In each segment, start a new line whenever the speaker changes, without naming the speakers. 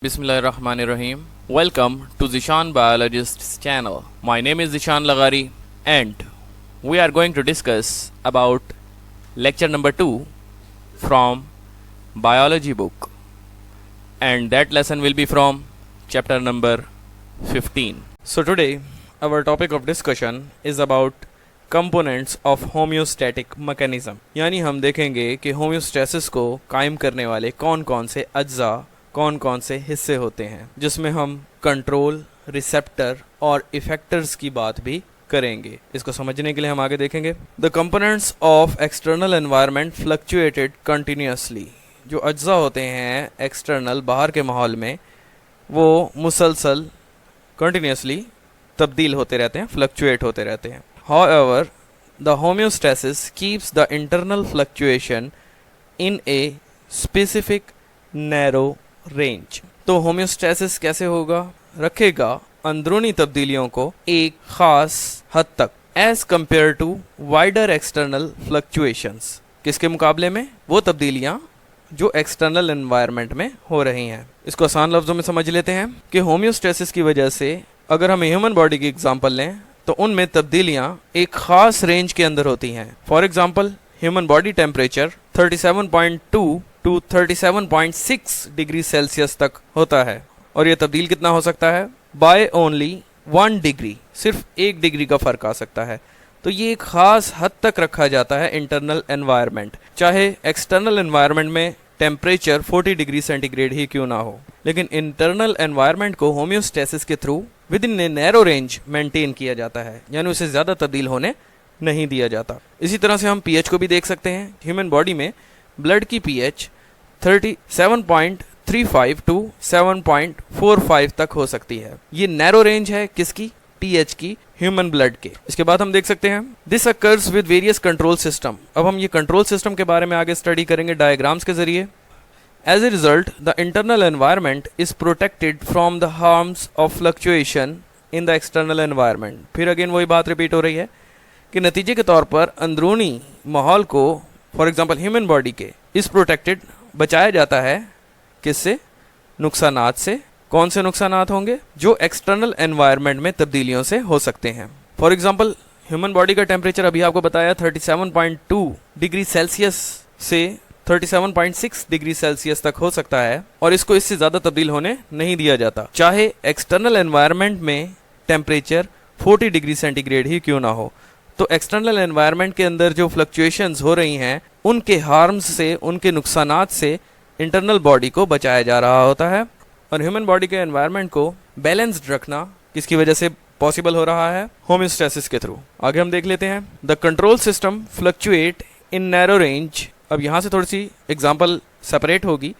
Bismillahirrahmanirrahim. Welcome to Zishan Biologist's channel. My name is Zishan Lagari and we are going to discuss about lecture number 2 from biology book, and that lesson will be from chapter number 15. So today our topic of discussion is about components of homeostatic mechanism. यानी हम देखेंगे कि homeostasis को कायम करने वाले कौन कौन से अज्जा, कौन कौन से हिस्से होते हैं, जिसमें हम कंट्रोल, रिसेप्टर और इफेक्टर्स की बात भी करेंगे। इसको समझने के लिए हम आगे देखेंगे। The components of external environment fluctuated continuously. जो अज्जा होते हैं एक्सटर्नल, बाहर के माहौल में, वो मुसलसल कंटिन्यूसली तब्दील होते रहते हैं, फ्लक्चुएट होते रहते हैं। However the homeostasis keeps the internal fluctuation in a specific narrow range. तो होम्योस्टेसिस कैसे होगा? रखेगा अंदरूनी तब्दीलियों को एक खास हद तक, as compared to wider external fluctuations. किसके मुकाबले में? वो तब्दीलियां जो एक्सटर्नल एनवायरनमेंट में हो रही हैं। इसको आसान लफ्जों में समझ लेते हैं कि होम्योस्टेसिस की वजह से अगर हम ह्यूमन बॉडी की एग्जांपल लें तो उनमें तब्दीलियां एक खास रेंज के अंदर होती हैं। For example, human body temperature 37.2 to 37.6 degree Celsius तक होता है, और यह तब्दील कितना हो सकता है? बाय ओनली 1 डिग्री, सिर्फ 1 डिग्री का फर्क आ सकता है। तो ये एक खास हद तक रखा जाता है इंटरनल एनवायरनमेंट, चाहे एक्सटर्नल एनवायरनमेंट में टेम्परेचर 40 डिग्री सेंटीग्रेड ही क्यों ना हो। लेकिन इंटरनल एनवायरनमेंट को होम्योस्टेसिस के through with in a narrow range maintain किया जाता है, यानी उसे ज्यादा तब्दील होने नहीं दिया जाता। इसी तरह से हम पीएच को भी देख सकते हैं। ह्यूमन बॉडी में ब्लड की पीएच 37.35 टू 7.45 तक हो सकती है। ये नैरो रेंज है किसकी? पीएच की, ह्यूमन ब्लड के। इसके बाद हम देख सकते हैं this occurs with various control system. अब हम ये कंट्रोल सिस्टम के बारे में आगे स्टडी करेंगे डायग्राम्स के जरिए। As a result the internal environment is protected from the harms of fluctuation in the external environment. फिर अगेन वही बात रिपीट हो रही है कि नतीजे के तौर पर अंदरूनी माहौल को, फॉर एग्जाम्पल ह्यूमन बॉडी के, इस प्रोटेक्टेड बचाया जाता है। किससे? नुकसानात से। कौन से नुकसानात होंगे? जो एक्सटर्नल एनवायरनमेंट में तब्दीलियों से हो सकते हैं। फॉर एग्जाम्पल, ह्यूमन बॉडी का टेम्परेचर अभी आपको बताया 37.2 डिग्री सेल्सियस से 37.6 डिग्री सेल्सियस तक हो सकता है, और इसको इससे ज्यादा तब्दील होने नहीं दिया जाता, चाहे एक्सटर्नल एनवायरनमेंट में टेम्परेचर 40 डिग्री सेंटीग्रेड ही क्यों ना हो। तो एक्सटर्नल एनवायरनमेंट के अंदर जो फ्लक्चुएशंस हो रही हैं, उनके हार्म्स से, उनके नुकसानात से इंटरनल बॉडी को बचाया जा रहा होता है। और ह्यूमन बॉडी के एनवायरनमेंट को बैलेंस्ड रखना किसकी वजह से पॉसिबल हो रहा है? होम्योस्टेसिस के थ्रू। आगे हम देख लेते हैं the control system fluctuate in narrow range. अब यहाँ से थोड़ी सी एग्जाम्पल सेपरेट होगी।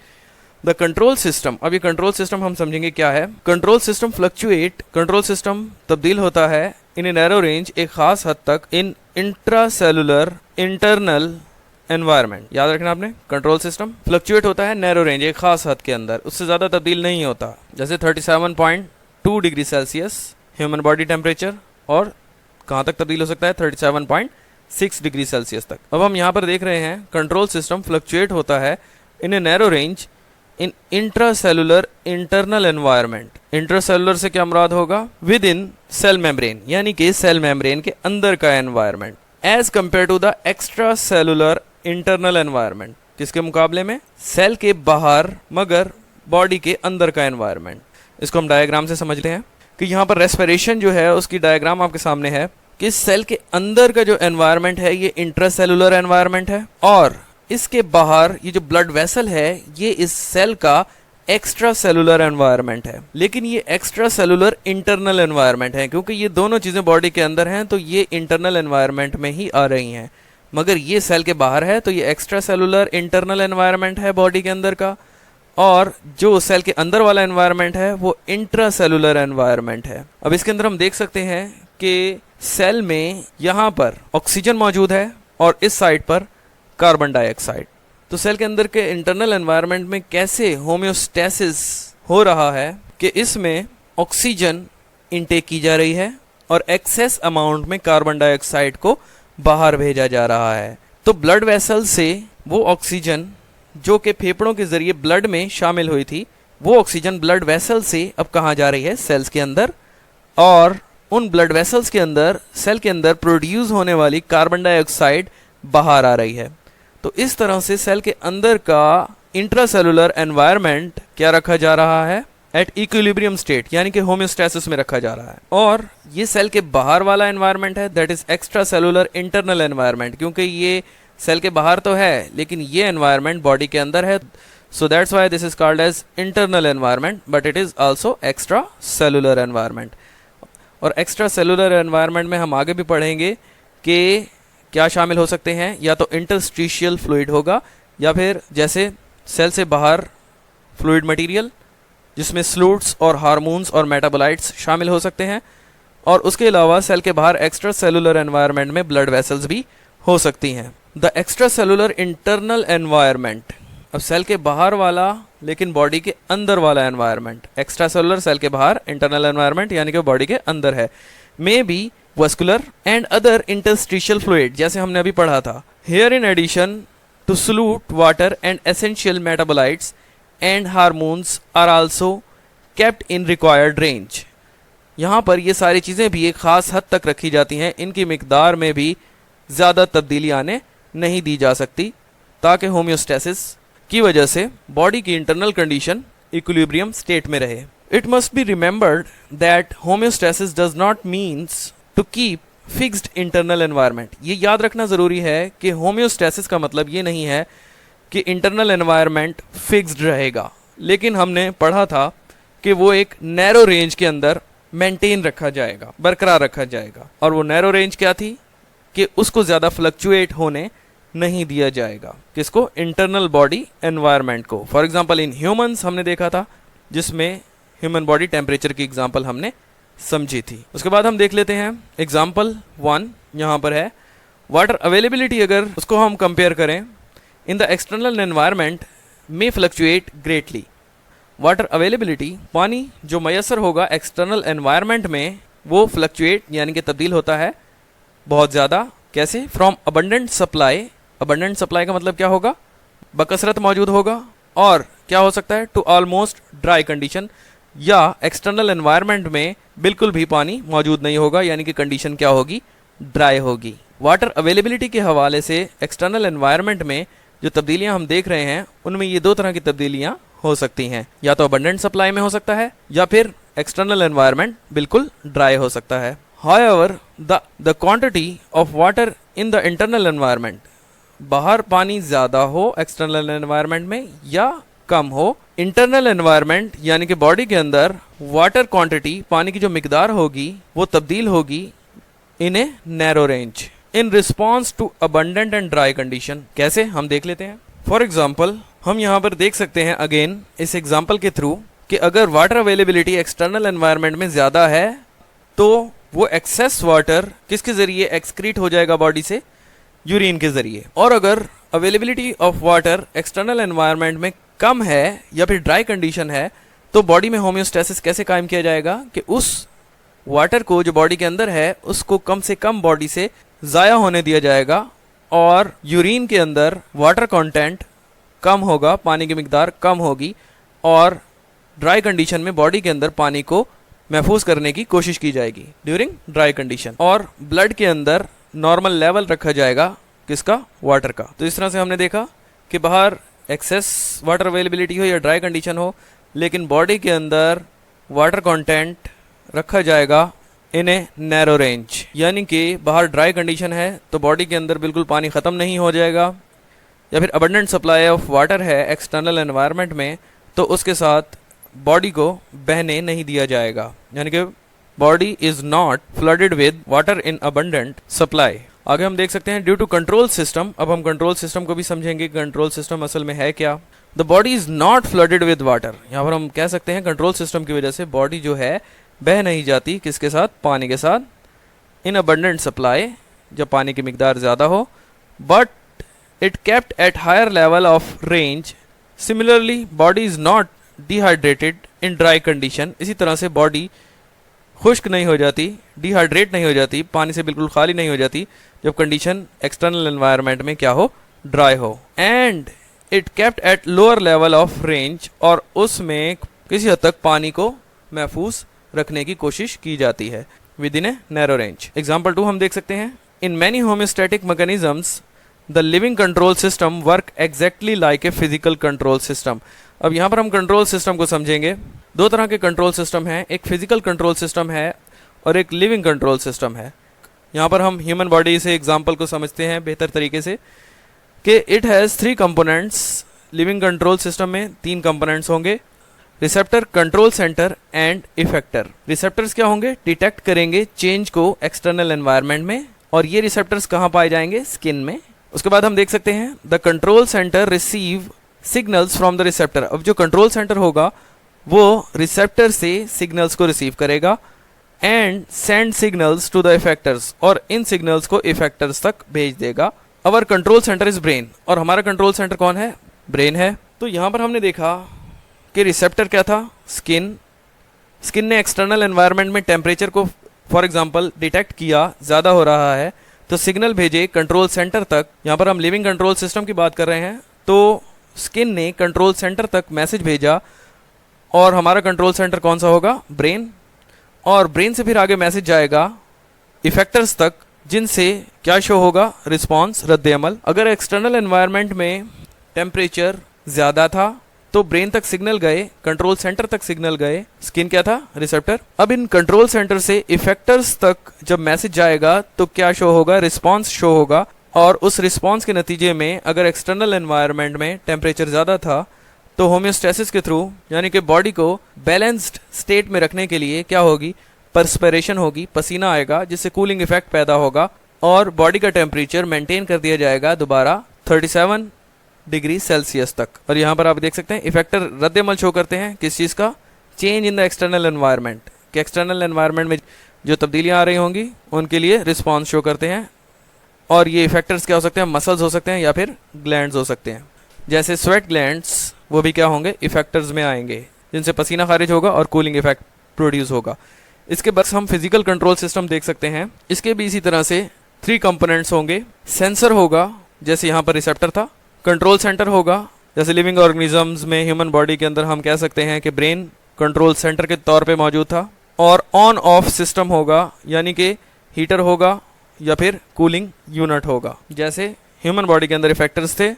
द कंट्रोल सिस्टम, अब ये कंट्रोल सिस्टम हम समझेंगे क्या है। Control system fluctuate, control system तब्दील होता है इन ए नैरो रेंज, एक खास हद तक, इन इंट्रासेलुलर इंटरनल एनवायरनमेंट। याद रखना आपने, कंट्रोल सिस्टम फ्लक्चुएट होता है नैरो रेंज, एक खास हद के अंदर, उससे ज्यादा तब्दील नहीं होता। जैसे 37.2 degree Celsius human body temperature, और कहाँ तक तब्दील हो सकता है? 37.6 डिग्री सेल्सियस तक। अब हम यहाँ पर देख रहे हैं कंट्रोल सिस्टम फ्लक्चुएट होता है in a narrow range in intracellular internal environment. Intracellular से क्या मुराद होगा? विद इन सेल मेम्ब्रेन, यानी कि सेल मेम्ब्रेन के अंदर का environment, as compared to the extracellular internal environment. किसके मुकाबले में? सेल के बाहर मगर बॉडी के अंदर का एनवायरनमेंट। इसको हम डायग्राम से समझते हैं कि यहाँ पर रेस्पिरेशन जो है उसकी डायग्राम आपके सामने है कि सेल के अंदर का जो एनवायरनमेंट है ये इंट्रासेलुलर एनवायरनमेंट है, और इसके बाहर ये जो ब्लड वेसल है ये इस सेल का एक्स्ट्रा सेलुलर एनवायरनमेंट है। लेकिन ये एक्स्ट्रा सेलुलर इंटरनल एनवायरनमेंट है, क्योंकि ये दोनों चीजें बॉडी के अंदर हैं तो ये इंटरनल एनवायरनमेंट में ही आ रही हैं, मगर ये सेल के बाहर है तो ये एक्स्ट्रा सेलुलर इंटरनल एनवायरनमेंट है बॉडी के अंदर का, और जो सेल के अंदर वाला एनवायरनमेंट है वो इंट्रा सेलुलर एनवायरनमेंट है। अब इसके अंदर हम देख सकते हैं कि सेल में यहाँ पर ऑक्सीजन मौजूद है और इस साइड पर कार्बन डाइऑक्साइड। तो सेल के अंदर के इंटरनल एनवायरनमेंट में कैसे होम्योस्टेसिस हो रहा है कि इसमें ऑक्सीजन इनटेक की जा रही है और एक्सेस अमाउंट में कार्बन डाइऑक्साइड को बाहर भेजा जा रहा है। तो ब्लड वेसल से वो ऑक्सीजन जो कि फेफड़ों के जरिए ब्लड में शामिल हुई थी वो ऑक्सीजन ब्लड वेसल से अब कहाँ जा रही है, सेल्स के अंदर, और उन ब्लड वेसल्स के अंदर सेल के अंदर प्रोड्यूस होने वाली कार्बन डाइऑक्साइड बाहर आ रही है। तो इस तरह से सेल के अंदर का इंट्रासेलुलर एनवायरनमेंट क्या रखा जा रहा है, एट इक्विलिब्रियम स्टेट, यानी कि होम्योस्टैसिस में रखा जा रहा है। और ये सेल के बाहर वाला एनवायरनमेंट है, that is extra cellular internal environment, क्योंकि ये सेल के बाहर तो है लेकिन ये एनवायरनमेंट बॉडी के अंदर है, so that's why this is called as internal environment, but it is also extracellular environment. और एक्स्ट्रा सेलुलर एनवायरनमेंट में हम आगे भी पढ़ेंगे कि क्या शामिल हो सकते हैं, या तो इंटरस्टिशियल फ्लूइड होगा, या फिर जैसे सेल से बाहर फ्लूइड मटेरियल जिसमें स्लूट्स और हार्मोन्स और मेटाबोलाइट्स शामिल हो सकते हैं, और उसके अलावा सेल के बाहर एक्स्ट्रा सेलुलर एनवायरनमेंट में ब्लड वेसल्स भी हो सकती हैं। The extracellular internal environment, अब सेल के बाहर वाला लेकिन बॉडी के अंदर वाला एनवायरनमेंट, एक्स्ट्रा सेलुलर सेल के बाहर, इंटरनल एनवायरनमेंट यानी कि बॉडी के अंदर है, may be vascular and other interstitial fluid, जैसे हमने अभी पढ़ा था। Here in addition to solute water and essential metabolites and hormones are also kept in required range. यहाँ पर ये सारी चीज़ें भी एक ख़ास हद तक रखी जाती हैं, इनकी मिकदार में भी ज़्यादा तब्दीली आने नहीं दी जा सकती, ताकि होम्योस्टैसिस की वजह से बॉडी की इंटरनल कंडीशन इक्विलिब्रियम स्टेट में रहे। It must be remembered that homeostasis does not means to keep fixed internal environment. ये याद रखना ज़रूरी है कि होम्योस्टैसिस का मतलब ये नहीं है कि इंटरनल एनवायरनमेंट फिक्स्ड रहेगा, लेकिन हमने पढ़ा था कि वो एक नैरो रेंज के अंदर मेंटेन रखा जाएगा, बरकरार रखा जाएगा। और वो नैरो रेंज क्या थी कि उसको ज़्यादा फ्लक्चुएट होने नहीं दिया जाएगा, किसको, इंटरनल बॉडी एनवायरनमेंट को। फॉर एग्जांपल इन ह्यूमंस हमने देखा था, जिसमें ह्यूमन बॉडी टेम्परेचर की एग्जांपल हमने समझी थी। उसके बाद हम देख लेते हैं एग्जांपल 1, यहाँ पर है वाटर अवेलेबिलिटी। अगर उसको हम कंपेयर करें, इन the external environment may fluctuate greatly. Water availability, पानी जो मैसर होगा एक्सटर्नल एनवायरनमेंट में, वो फ्लक्चुएट यानी कि तब्दील होता है बहुत ज़्यादा। कैसे, from abundant supply, abundant supply का मतलब क्या होगा, बकसरत मौजूद होगा, और क्या हो सकता है, टू ऑलमोस्ट ड्राई कंडीशन, या एक्सटर्नल एनवायरनमेंट में बिल्कुल भी पानी मौजूद नहीं होगा, यानी कि कंडीशन क्या होगी, ड्राई होगी। वाटर अवेलेबिलिटी के हवाले से एक्सटर्नल एनवायरनमेंट में जो तब्दीलियां हम देख रहे हैं, उनमें ये दो तरह की तब्दीलियां हो सकती हैं, या तो अबंडेंट सप्लाई में हो सकता है, या फिर एक्सटर्नल एनवायरनमेंट बिल्कुल ड्राई हो सकता है। However, the quantity of water in the internal environment, बाहर पानी ज़्यादा हो एक्सटर्नल एनवायरनमेंट में या कम हो, इंटरनल एनवायरनमेंट यानी कि बॉडी के अंदर वाटर क्वांटिटी, पानी की जो मिकदार होगी वो तब्दील होगी in a narrow range in response to abundant and dry condition. कैसे, हम देख लेते हैं। फॉर एग्जाम्पल हम यहाँ पर देख सकते हैं अगेन इस एग्जाम्पल के थ्रू कि अगर वाटर अवेलेबिलिटी एक्सटर्नल एनवायरनमेंट में ज़्यादा है तो वो एक्सेस वाटर किसके ज़रिए एक्सक्रीट हो जाएगा बॉडी से, यूरिन के ज़रिए। और अगर availability of water external environment में कम है या फिर ड्राई कंडीशन है, तो बॉडी में होम्योस्टैसिस कैसे कायम किया जाएगा कि उस वाटर को जो बॉडी के अंदर है उसको कम से कम बॉडी से ज़ाया होने दिया जाएगा, और यूरिन के अंदर वाटर कंटेंट कम होगा, पानी की मिकदार कम होगी, और ड्राई कंडीशन में बॉडी के अंदर पानी को महफूज करने की कोशिश की जाएगी ड्यूरिंग ड्राई कंडीशन, और ब्लड के अंदर नॉर्मल लेवल रखा जाएगा किसका, वाटर का। तो इस तरह से हमने देखा कि बाहर एक्सेस वाटर अवेलेबिलिटी हो या ड्राई कंडीशन हो, लेकिन बॉडी के अंदर वाटर कंटेंट रखा जाएगा इन ए नैरो रेंज, यानी कि बाहर ड्राई कंडीशन है तो बॉडी के अंदर बिल्कुल पानी ख़त्म नहीं हो जाएगा, या फिर अबंडेंट सप्लाई ऑफ वाटर है एक्सटर्नल एनवायरनमेंट में तो उसके साथ बॉडी को बहने नहीं दिया जाएगा, यानी कि body is not flooded with water in abundant supply. आगे हम देख सकते हैं ड्यू टू कंट्रोल सिस्टम। अब हम कंट्रोल सिस्टम को भी समझेंगे, कंट्रोल सिस्टम असल में है क्या। The body is not flooded with water, यहाँ पर हम कह सकते हैं कंट्रोल सिस्टम की वजह से बॉडी जो है बह नहीं जाती, किसके साथ, पानी के साथ, इन अबंडेंट सप्लाई जब पानी की मिकदार ज़्यादा हो, but it kept at higher level of range. Similarly body is not dehydrated in dry condition, इसी तरह से बॉडी खुश्क नहीं हो जाती, डिहाइड्रेट नहीं हो जाती, पानी से बिल्कुल खाली नहीं हो जाती जब कंडीशन एक्सटर्नल एनवायरनमेंट में क्या हो, ड्राई हो। And it kept at lower level of range, और उसमें किसी हद तक पानी को महफूज रखने की कोशिश की जाती है with in a narrow range. Example 2 हम देख सकते हैं, in many homeostatic mechanisms the living control system work exactly like a physical control system. अब यहाँ पर हम कंट्रोल सिस्टम को समझेंगे। दो तरह के कंट्रोल सिस्टम हैं, एक फिजिकल कंट्रोल सिस्टम है और एक लिविंग कंट्रोल सिस्टम है। यहाँ पर हम ह्यूमन बॉडी से एग्जाम्पल को समझते हैं बेहतर तरीके से कि it has 3 components. Living control system में 3 कंपोनेंट्स होंगे, receptor, control centre and effector. Receptors क्या होंगे? डिटेक्ट करेंगे चेंज को एक्सटर्नल एनवायरनमेंट में, और ये रिसेप्टर्स कहाँ पाए जाएंगे? स्किन में। उसके बाद हम देख सकते हैं the control centre receive signals from the receptor. अब जो कंट्रोल सेंटर होगा वो रिसेप्टर से सिग्नल्स को रिसीव करेगा and send signals to the effectors, और इन सिग्नल्स को इफेक्टर्स तक भेज देगा। Our control centre is brain, और हमारा कंट्रोल सेंटर कौन है? ब्रेन है। तो यहाँ पर हमने देखा कि रिसेप्टर क्या था? स्किन। स्किन ने एक्सटर्नल एनवायरनमेंट में टेम्परेचर को फॉर एग्जांपल डिटेक्ट किया, ज़्यादा हो रहा है तो सिग्नल भेजे कंट्रोल सेंटर तक। यहाँ पर हम लिविंग कंट्रोल सिस्टम की बात कर रहे हैं, तो स्किन ने कंट्रोल सेंटर तक मैसेज भेजा, और हमारा कंट्रोल सेंटर कौन सा होगा? ब्रेन। और ब्रेन से फिर आगे मैसेज जाएगा इफेक्टर्स तक, जिनसे क्या शो होगा? रिस्पॉन्स, रद्द-ए-अमल। अगर एक्सटर्नल एनवायरनमेंट में टेम्परेचर ज़्यादा था तो ब्रेन तक सिग्नल गए, कंट्रोल सेंटर तक सिग्नल गए, स्किन क्या था? रिसेप्टर। अब इन कंट्रोल सेंटर से इफेक्टर्स तक जब मैसेज जाएगा तो क्या शो होगा? रिस्पॉन्स शो होगा, और उस रिस्पॉन्स के नतीजे में अगर एक्सटर्नल एनवायरनमेंट में टेम्परेचर ज़्यादा था तो होम्योस्टेसिस के थ्रू, यानी कि बॉडी को बैलेंस्ड स्टेट में रखने के लिए क्या होगी? परस्पिरेशन होगी, पसीना आएगा, जिससे कूलिंग इफेक्ट पैदा होगा और बॉडी का टेम्परेचर मेंटेन कर दिया जाएगा दोबारा 37 डिग्री सेल्सियस तक। और यहाँ पर आप देख सकते हैं इफेक्टर रद्द-ए-अमल शो करते हैं किस चीज़ का? Change in the external environment, कि एक्सटर्नल एनवायरनमेंट में जो तब्दीलियाँ आ रही होंगी उनके लिए रिस्पॉन्स शो करते हैं। और ये इफेक्टर्स क्या हो सकते हैं? मसल्स हो सकते हैं या फिर ग्लैंड्स हो सकते हैं, जैसे स्वेट ग्लैंड्स, वो भी क्या होंगे? इफेक्टर्स में आएंगे, जिनसे पसीना खारिज होगा और कूलिंग इफेक्ट प्रोड्यूस होगा। इसके बाद हम फिजिकल कंट्रोल सिस्टम देख सकते हैं। इसके भी इसी तरह से 3 कंपोनेंट्स होंगे। सेंसर होगा, जैसे यहाँ पर रिसेप्टर था। कंट्रोल सेंटर होगा, जैसे लिविंग ऑर्गेनिजम्स में ह्यूमन बॉडी के अंदर हम कह सकते हैं कि ब्रेन कंट्रोल सेंटर के तौर पे मौजूद था। और ऑन ऑफ सिस्टम होगा, यानी कि हीटर होगा या फिर कूलिंग यूनिट होगा, जैसे ह्यूमन बॉडी के अंदर इफेक्टर्स थे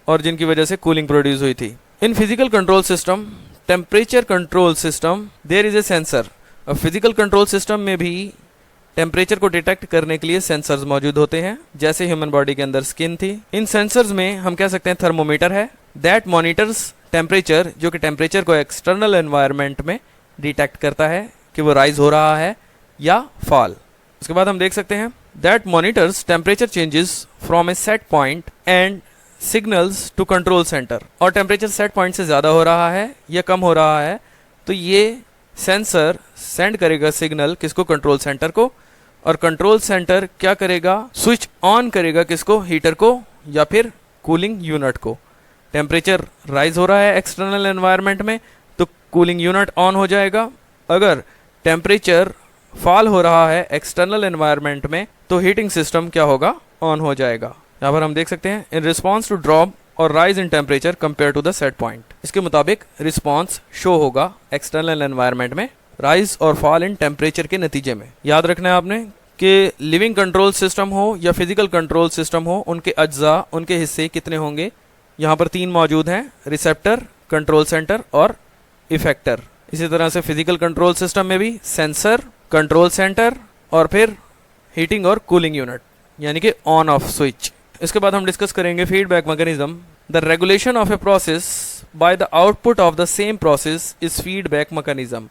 और जिनकी वजह से कूलिंग प्रोड्यूस हुई थी। In physical control system, temperature control system, there is a sensor. अब फिजिकल कंट्रोल सिस्टम में भी टेम्परेचर को डिटेक्ट करने के लिए सेंसर्स मौजूद होते हैं, जैसे ह्यूमन बॉडी के अंदर स्किन थी। इन सेंसर्स में हम कह सकते हैं थर्मोमीटर है, दैट मॉनिटर्स टेम्परेचर, जो कि टेम्परेचर को एक्सटर्नल एनवायरनमेंट में डिटेक्ट करता है कि वो राइज हो रहा है या फॉल। उसके बाद हम देख सकते हैं that monitors temperature changes from a set point and signals to control centre. और टेम्परेचर सेट पॉइंट से ज़्यादा हो रहा है या कम हो रहा है तो ये सेंसर सेंड करेगा सिग्नल किसको? कंट्रोल सेंटर को। और कंट्रोल सेंटर क्या करेगा? स्विच ऑन करेगा किसको? हीटर को या फिर कूलिंग यूनिट को। टेम्परेचर राइज हो रहा है एक्सटर्नल एनवायरनमेंट में तो कूलिंग यूनिट ऑन हो जाएगा। अगर टेम्परेचर फॉल हो रहा है एक्सटर्नल एनवायरनमेंट में तो हीटिंग सिस्टम क्या होगा? ऑन हो जाएगा। यहाँ पर हम देख सकते हैं इन रिस्पॉन्स टू ड्रॉप और rise in temperature compare to the set point. इसके मुताबिक रिस्पॉन्स शो होगा एक्सटर्नल एनवायरनमेंट में राइज और फॉल इन टेम्परेचर के नतीजे में। याद रखना है आपने कि लिविंग कंट्रोल सिस्टम हो या फिजिकल कंट्रोल सिस्टम हो, उनके अज्जा, उनके हिस्से कितने होंगे? यहाँ पर 3 मौजूद हैं, रिसेप्टर, कंट्रोल सेंटर और इफेक्टर। इसी तरह से फिजिकल कंट्रोल सिस्टम में भी सेंसर, कंट्रोल सेंटर और फिर हीटिंग और कूलिंग यूनिट, यानी कि ऑन ऑफ स्विच। इसके बाद हम डिस्कस करेंगे feedback mechanism. The regulation of a process by the output of the same process is feedback mechanism.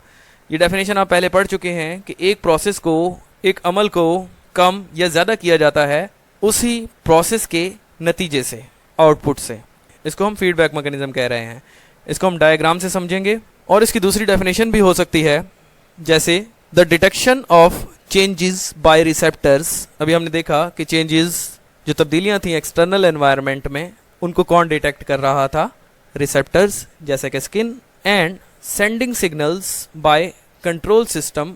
ये डेफिनेशन आप पहले पढ़ चुके हैं कि एक प्रोसेस को, एक अमल को कम या ज़्यादा किया जाता है उसी प्रोसेस के नतीजे से, आउटपुट से। इसको हम फीडबैक मैकेनिज्म कह रहे हैं। इसको हम डायग्राम से समझेंगे। और इसकी दूसरी डेफिनेशन भी हो सकती है, जैसे the detection of changes by receptors. अभी हमने देखा कि चेंजेस, जो तब्दीलियाँ थी एक्सटर्नल एनवायरनमेंट में, उनको कौन डिटेक्ट कर रहा था? रिसेप्टर्स, जैसे कि skin. And sending signals by control system,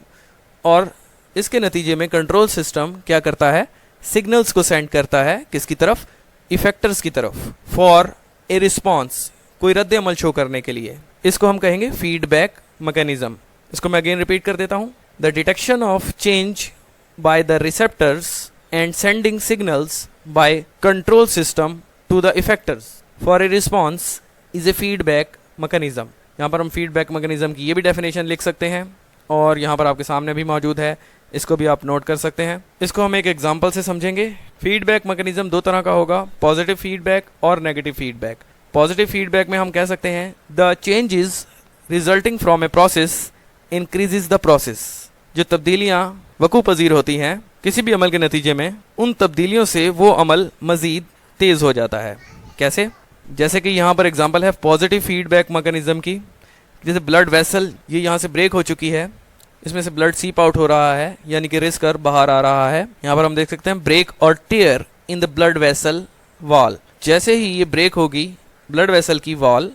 और इसके नतीजे में कंट्रोल सिस्टम क्या करता है? सिग्नल्स को सेंड करता है किसकी तरफ? इफेक्टर्स की तरफ, फॉर ए रिस्पॉन्स, कोई रद्द अमल शो करने के लिए, इसको हम कहेंगे फीडबैक मैकेनिज्म। इसको मैं अगेन रिपीट कर देता हूँ। The detection of change by the receptors and sending signals by control system to the effectors for a response is a feedback mechanism. यहाँ पर हम फीडबैक मैकेनिज्म की ये भी डेफिनेशन लिख सकते हैं और यहाँ पर आपके सामने भी मौजूद है, इसको भी आप नोट कर सकते हैं। इसको हम एक एग्जांपल से समझेंगे। फीडबैक मैकेनिज्म दो तरह का होगा, पॉजिटिव फीडबैक और नेगेटिव फीडबैक। पॉजिटिव फीडबैक में हम कह सकते हैं the changes resulting from a process increases the process. जो तब्दीलियाँ वकू पजीर होती हैं किसी भी अमल के नतीजे में, उन तब्दीलियों से वो अमल मज़ीद तेज़ हो जाता है। कैसे? जैसे कि यहाँ पर एग्जांपल है पॉजिटिव फीडबैक मैकेनिज्म की। जैसे ब्लड वेसल ये यहाँ से ब्रेक हो चुकी है, इसमें से ब्लड सीप आउट हो रहा है, यानी कि रिस कर बाहर आ रहा है। यहाँ पर हम देख सकते हैं ब्रेक और tear in the blood vessel wall. जैसे ही ये ब्रेक होगी ब्लड वेसल की वॉल,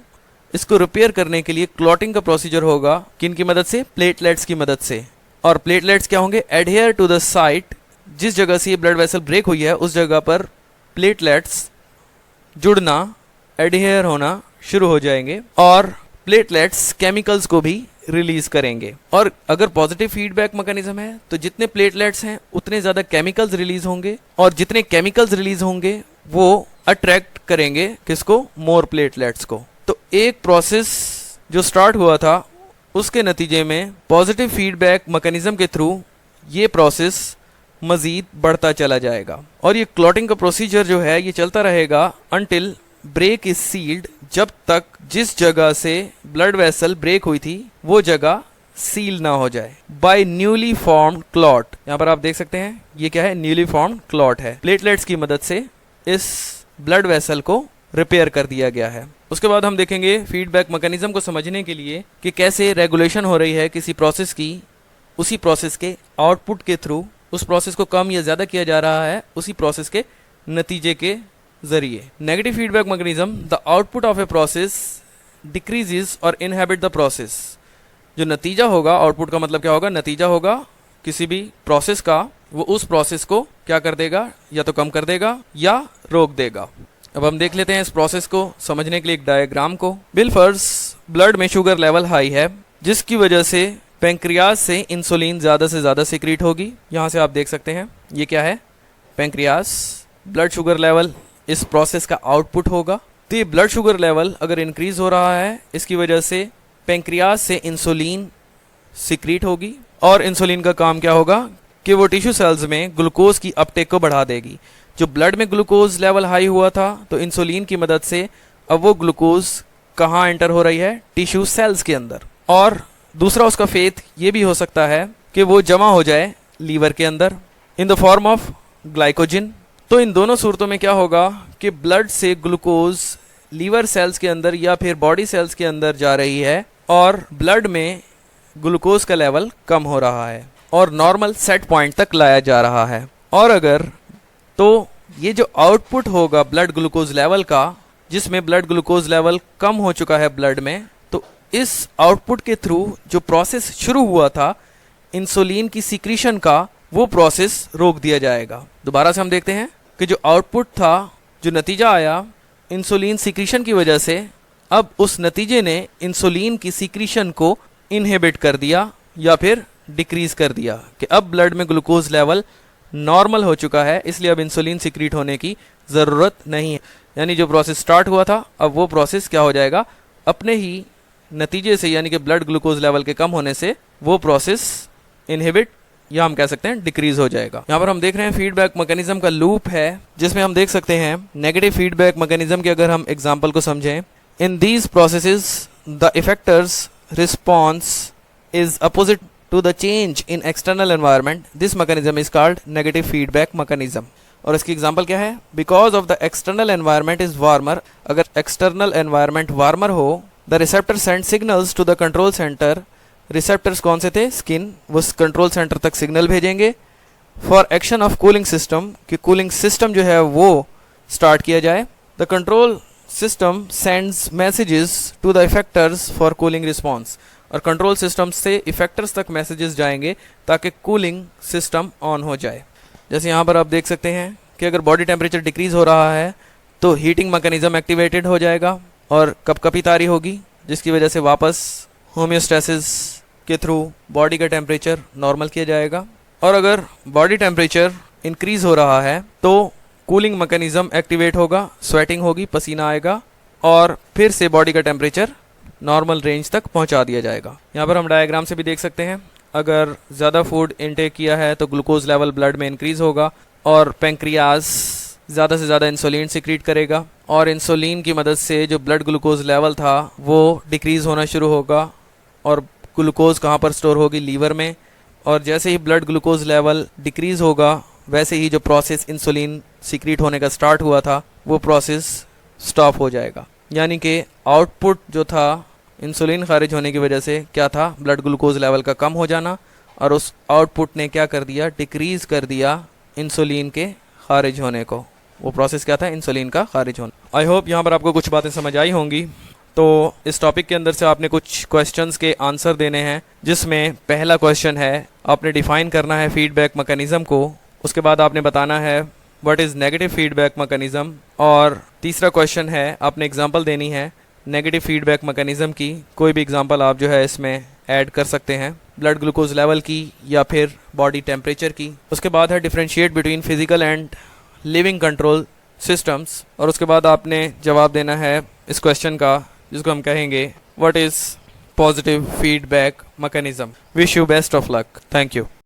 इसको रिपेयर करने के लिए क्लॉटिंग का प्रोसीजर होगा। किन की मदद से? प्लेटलेट्स की मदद से। और प्लेटलेट्स क्या होंगे? एडहेयर टू द साइट, जिस जगह से ये ब्लड वेसल ब्रेक हुई है उस जगह पर प्लेटलेट्स जुड़ना, एडहेयर होना शुरू हो जाएंगे और प्लेटलेट्स केमिकल्स को भी रिलीज करेंगे। और अगर पॉजिटिव फीडबैक मैकेनिज्म है तो जितने प्लेटलेट्स हैं उतने ज़्यादा केमिकल्स रिलीज होंगे, और जितने केमिकल्स रिलीज होंगे वो अट्रैक्ट करेंगे किसको? मोर प्लेटलेट्स को। तो एक प्रोसेस जो स्टार्ट हुआ था उसके नतीजे में पॉजिटिव फीडबैक मैकेनिज्म के थ्रू ये प्रोसेस मज़ीद बढ़ता चला जाएगा। और ये क्लॉटिंग का प्रोसीजर जो है ये चलता रहेगा अनटिल ब्रेक इज सील्ड, जब तक जिस जगह से ब्लड वेसल ब्रेक हुई थी वो जगह सील ना हो जाए बाय न्यूली फॉर्म्ड क्लॉट। यहाँ पर आप देख सकते हैं ये क्या है? न्यूली फॉर्म्ड क्लॉट है। प्लेटलेट्स की मदद से इस ब्लड वेसल को रिपेयर कर दिया गया है। उसके बाद हम देखेंगे फीडबैक मैकेनिज्म को समझने के लिए कि कैसे रेगुलेशन हो रही है किसी प्रोसेस की, उसी प्रोसेस के आउटपुट के थ्रू उस प्रोसेस को कम या ज़्यादा किया जा रहा है उसी प्रोसेस के नतीजे के जरिए। Negative feedback mechanism, the output of a process decreases और इनहेबिट द प्रोसेस। जो नतीजा होगा, आउटपुट का मतलब क्या होगा? नतीजा होगा किसी भी प्रोसेस का, वो उस प्रोसेस को क्या कर देगा? या तो कम कर देगा या रोक देगा। अब हम देख लेते हैं इस प्रोसेस को समझने के लिए एक डायग्राम को। बिलफर्स ब्लड में शुगर लेवल हाई है, जिसकी वजह से पेंक्रियाज से इंसुलिन ज़्यादा से ज़्यादा सिक्रीट होगी। यहाँ से आप देख सकते हैं ये क्या है? पेंक्रियाज। ब्लड शुगर लेवल इस प्रोसेस का आउटपुट होगा। तो ये ब्लड शुगर लेवल अगर इंक्रीज हो रहा है, इसकी वजह से पेंक्रियाज से इंसुलिन सिक्रीट होगी, और इंसुलिन का काम क्या होगा कि वो टिश्यू सेल्स में ग्लूकोज की अपटेक को बढ़ा देगी। जो ब्लड में ग्लूकोज लेवल हाई हुआ था तो इंसुलिन की मदद से अब वो ग्लूकोज कहाँ एंटर हो रही है? टिश्यू सेल्स के अंदर। और दूसरा उसका फेथ ये भी हो सकता है कि वो जमा हो जाए लीवर के अंदर in the form of glycogen. तो इन दोनों सूरतों में क्या होगा कि ब्लड से ग्लूकोज लीवर सेल्स के अंदर या फिर बॉडी सेल्स के अंदर जा रही है और ब्लड में ग्लूकोज का लेवल कम हो रहा है और नॉर्मल सेट पॉइंट तक लाया जा रहा है। और अगर तो ये जो आउटपुट होगा ब्लड ग्लूकोज लेवल का, जिसमें ब्लड ग्लूकोज लेवल कम हो चुका है ब्लड में, तो इस आउटपुट के थ्रू जो प्रोसेस शुरू हुआ था इंसुलिन की सीक्रेशन का, वो प्रोसेस रोक दिया जाएगा। दोबारा से हम देखते हैं कि जो आउटपुट था, जो नतीजा आया इंसुलिन सीक्रेशन की वजह से, अब उस नतीजे ने इंसुलिन की सीक्रेशन को इनहिबिट कर दिया या फिर डिक्रीज कर दिया कि अब ब्लड में ग्लूकोज लेवल नॉर्मल हो चुका है, इसलिए अब इंसुलिन सीक्रेट होने की ज़रूरत नहीं है। यानी जो प्रोसेस स्टार्ट हुआ था अब वो प्रोसेस क्या हो जाएगा? अपने ही नतीजे से, यानी कि ब्लड ग्लूकोज लेवल के कम होने से वो प्रोसेस इनहिबिट या हम कह सकते हैं डिक्रीज हो जाएगा। यहाँ पर हम देख रहे हैं फीडबैक मैकेनिज्म का लूप है, जिसमें हम देख सकते हैं नेगेटिव फीडबैक मैकेनिज्म के अगर हम एग्जांपल को समझें, in these processes the effectors response is opposite to the change in external environment. This mechanism is called negative feedback mechanism. और इसकी एग्जांपल क्या है? Because of the external environment is warmer, अगर external environment warmer हो, the receptor send signals to the control center. receptors कौन से थे? Skin. वो control center तक signal भेजेंगे for action of cooling system, कि cooling system जो है वो start किया जाए. The control system sends messages to the effectors for cooling response. और कंट्रोल सिस्टम से इफेक्टर्स तक मैसेजेस जाएंगे ताकि कूलिंग सिस्टम ऑन हो जाए। जैसे यहाँ पर आप देख सकते हैं कि अगर बॉडी टेम्परेचर डिक्रीज हो रहा है तो हीटिंग मैकेनिज्म एक्टिवेटेड हो जाएगा और कपकपी तारी होगी, जिसकी वजह से वापस होम्योस्टेसिस के थ्रू बॉडी का टेम्परेचर नॉर्मल किया जाएगा। और अगर बॉडी टेम्परेचर इंक्रीज हो रहा है तो कूलिंग मैकेनिज्म एक्टिवेट होगा, स्वेटिंग होगी, पसीना आएगा और फिर से बॉडी का टेम्परेचर नॉर्मल रेंज तक पहुंचा दिया जाएगा। यहाँ पर हम डायग्राम से भी देख सकते हैं, अगर ज़्यादा फूड इनटेक किया है तो ग्लूकोज लेवल ब्लड में इंक्रीज होगा और पेंक्रियाज ज़्यादा से ज़्यादा इंसुलिन सिक्रीट करेगा और इंसुलिन की मदद से जो ब्लड ग्लूकोज लेवल था वो डिक्रीज़ होना शुरू होगा और ग्लूकोज कहाँ पर स्टोर होगी, लीवर में। और जैसे ही ब्लड ग्लूकोज लेवल डिक्रीज़ होगा वैसे ही जो प्रोसेस इंसुलिन सिक्रीट होने का स्टार्ट हुआ था वो प्रोसेस स्टॉप हो जाएगा। यानी कि आउटपुट जो था इंसुलिन खारिज होने की वजह से क्या था, ब्लड ग्लूकोज लेवल का कम हो जाना, और उस आउटपुट ने क्या कर दिया, डिक्रीज़ कर दिया इंसुलिन के खारिज होने को। वो प्रोसेस क्या था, इंसुलिन का खारिज होना। आई होप यहाँ पर आपको कुछ बातें समझ आई होंगी। तो इस टॉपिक के अंदर से आपने कुछ क्वेश्चंस के आंसर देने हैं, जिसमें पहला क्वेश्चन है आपने डिफाइन करना है फीडबैक मैकेनिज्म को, उसके बाद आपने बताना है what is negative feedback mechanism, और तीसरा क्वेश्चन है आपने एग्जांपल देनी है नेगेटिव फीडबैक मैकेनिज्म की। कोई भी एग्जांपल आप जो है इसमें ऐड कर सकते हैं, ब्लड ग्लूकोज लेवल की या फिर बॉडी टेम्परेचर की। उसके बाद है differentiate between physical and living control systems, और उसके बाद आपने जवाब देना है इस क्वेश्चन का जिसको हम कहेंगे what is positive feedback mechanism. Wish you best of luck. Thank you.